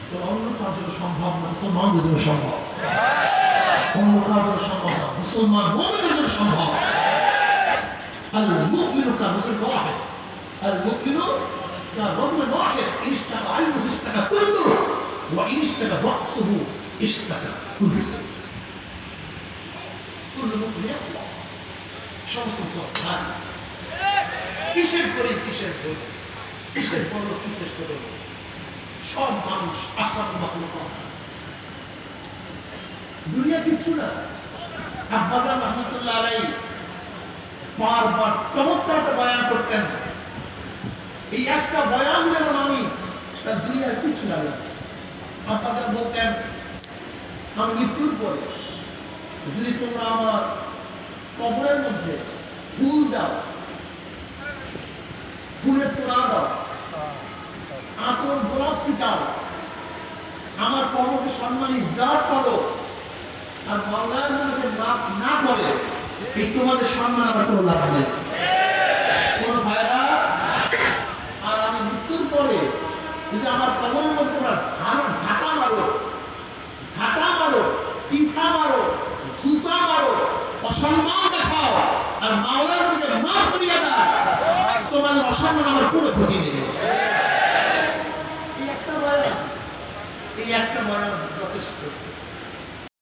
তো অন্য কাজের সম্ভব না, মুসলমানদের জন্য সম্ভব। অন্য কাজের সম্ভব না, মুসলমান মুমিনের জন্য সম্ভব। আল মুমিনু কারজুল ওয়াহিদ, আল মুমিনু কারজুল ওয়াহিদ, ইশতাকা আইনু ইশতাকা কুল্লু ওয়া ইশতাকা রাসুহু ইশতাকা কুল্লু। কুল্লু মুসলিম সমস্ত সব কিসের করে কিসের বই, কিসের বড় কিসের ছোট, সব মানুষ আসার মাহলুক। দুনিয়া কিচ্ছু না। আব্বাজান রহমতুল্লাহ আলাইহি বারবার চমৎকার বয়ান করতেন, এই একটা বয়ান যেমন আমি তার দুনিয়ার কিচ্ছু লাগে না। আব্বাজান বলতেন, আমি মৃত্যুর পরে যদি তোমরা আমার কবরের মধ্যে ফুল দাও, ফুলের তোড়া দাও, আতর গোলাপ ছিটাও, আমার কবরকে সম্মান ইজ্জত করো, আর মাওলানা যদি মাফ না করে এই তোমাদের সম্মান আমার কোনো লাভ নেই। কোন ভাইরা, আর আমি মৃত্যুর পরে যদি আমার কবরের মধ্যে তোমরা ঝাঁটা মারো, ঝাঁটা মারো, পিছা মারো, জুতা মারো, অসম্মান দেখাও, আর মাওলানা যদি মাফ করিয়া দেয়, তোমাদের অসম্মান আমার পুরো ক্ষতি নেই। এই একটা বয়ান যথেষ্ট।